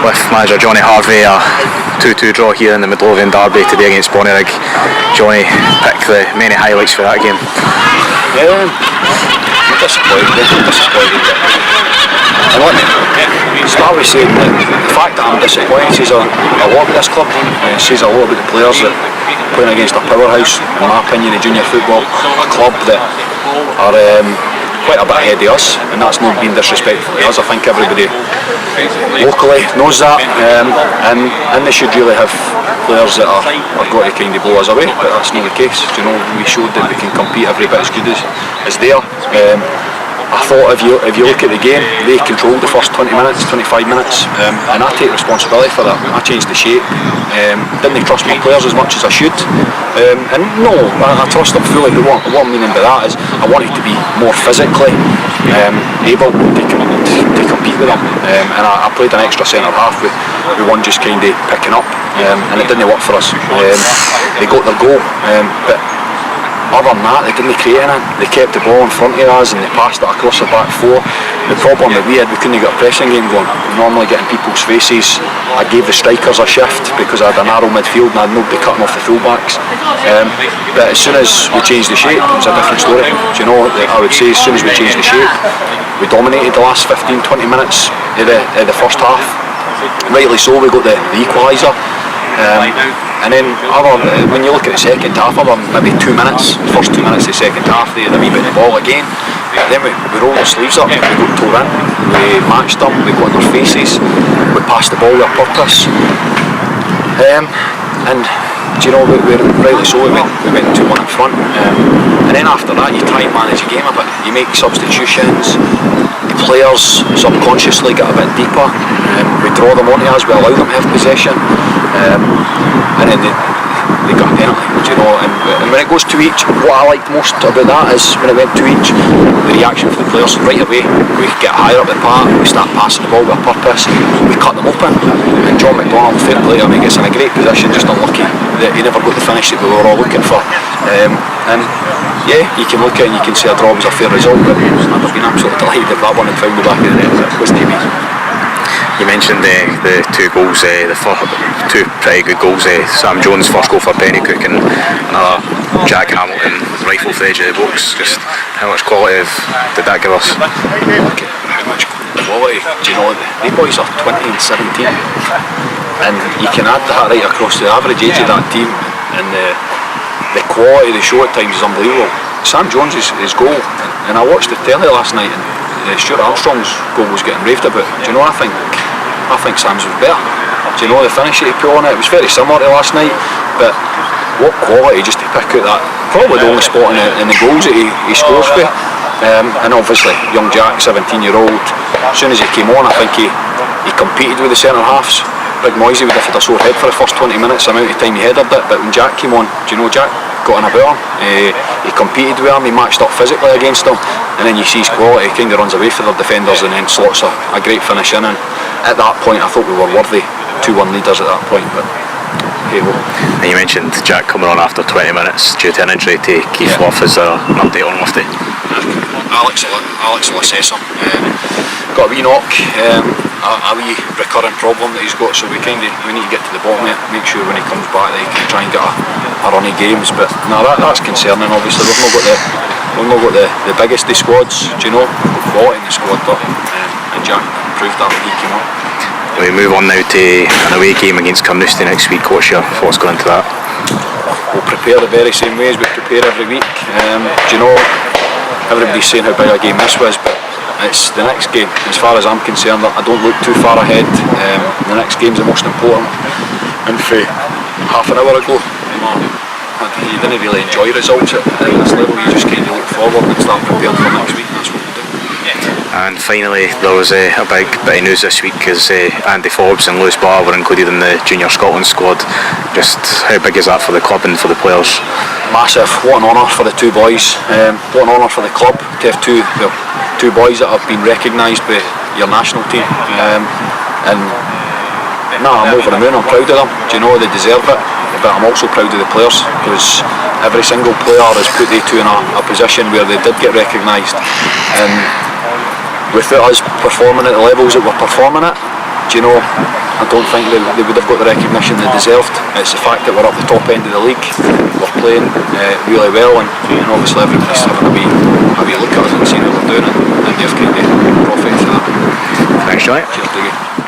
with manager Johnny Harvey, a 2-2 draw here in the Midlothian derby today against Bonnyrigg. Johnny, pick the many highlights for that game. Disappointed. And let me start with saying that the fact that I'm disappointed says a lot about this club. It says a lot about the players that are playing against a powerhouse, in my opinion, in junior football, a club that are quite a bit ahead of us, and that's not being disrespectful to us. I think everybody locally knows that, and they should really have players that are got to kind of blow us away, but that's not the case. You know, we showed that we can compete every bit as good as they are. I thought if you look at the game, they controlled the first 20 minutes, 25 minutes, and I take responsibility for that. I changed the shape, didn't trust my players as much as I should, and no, I trust them fully, but what I'm meaning by that is I wanted to be more physically able to compete with them, and I played an extra centre half with one just kind of picking up, and it didn't work for us. They got their goal, but other than that, they didn't create anything. They kept the ball in front of us and they passed it across the back four. The problem that we had, we couldn't get a pressing game going. Normally getting people's faces. I gave the strikers a shift because I had a narrow midfield and I had nobody cutting off the fullbacks. But as soon as we changed the shape, it was a different story. Do you know, I would say as soon as we changed the shape, we dominated the last 15-20 minutes of the first half. Rightly so, we got the equaliser. And then when you look at the second half, maybe 2 minutes, the first 2 minutes of the second half, they had a wee bit of the ball again. Then we rolled our sleeves up, we got tore in, we matched them, we got in their faces, we passed the ball with a purpose. And do you know, we rightly so, we went 2-1 in front. And then after that, you try and manage the game a bit. You make substitutions, the players subconsciously get a bit deeper. We draw them onto us, we allow them to have possession. And then they got a penalty, you know, and when it goes to each, what I liked most about that is when it went to each, the reaction from the players right away. We get higher up the park, we start passing the ball with a purpose, we cut them open, and John McDonald, fair play, I mean, gets in a great position, just unlucky that he never got the finish that we were all looking for. And yeah, you can look at it and you can say a draw was a fair result, but I've been absolutely delighted if that one had found the back of the net, it wasn't me. You mentioned the two goals, two pretty good goals. Sam Jones' first goal for Bonnyrigg and another Jack Hamilton rifle for the edge of the box. Just how much quality did that give us? How much quality? Do you know, the boys are 20 and 17, and you can add that right across the average age of that team, and the quality they show at times is unbelievable. Sam Jones' his goal, and I watched the telly last night, and Stuart Armstrong's goal was getting raved about. Do you know, I think Sam's was better. Do you know, the finish that he put on it was very similar to last night, but what quality just to pick out that, probably the only spot in the goals that he scores for. And obviously young Jack, 17-year-old, as soon as he came on, I think he competed with the centre halves. Big Moisey would have had a sore head for the first 20 minutes, the amount of time he headed it, but when Jack came on, do you know, Jack got in about him, he competed with him, he matched up physically against him, and then you see his quality, he kind of runs away for the defenders and then slots a great finish in, and at that point I thought we were worthy 2-1 leaders at that point, but hey ho. And you mentioned Jack coming on after 20 minutes due to an injury to Keith Lough. Is there an update on Lofty? Alex will assess him. Got a wee knock, a wee recurrent problem that he's got, so we need to get to the bottom of it, make sure when he comes back that he can try and get a run of games. But no, that's concerning. Obviously we've not got the biggest of squads, do you know, quality in the squad, but and Jack proved that when he came on. We move on now to an away game against Carnoustie next week. What's your thoughts going into that? We'll prepare the very same way as we prepare every week. Do you know, everybody's saying how big a game this was, but it's the next game. As far as I'm concerned, I don't look too far ahead. The next game's the most important. And for half an hour ago, you didn't really enjoy results at this level. You just kind of look forward and start preparing for next week. That's what we do. And finally, there was a big bit of news this week as Andy Forbes and Barr were included in the Junior Scotland squad. Just how big is that for the club and for the players? Massive. What an honour for the two boys. What an honour for the club to have two boys that have been recognised by your national team. And I'm over the moon. I'm proud of them. Do you know, they deserve it. But I'm also proud of the players, because every single player has put they two in a position where they did get recognised. And without us performing at the levels that we're performing at, do do you know, I don't think they would have got the recognition they deserved. It's the fact that we're up the top end of the league, we're playing really well, and obviously everybody's having a wee look at us and seeing how we're doing, and they've kind of profited from that. Thanks, Johnny. Cheers, Dougie.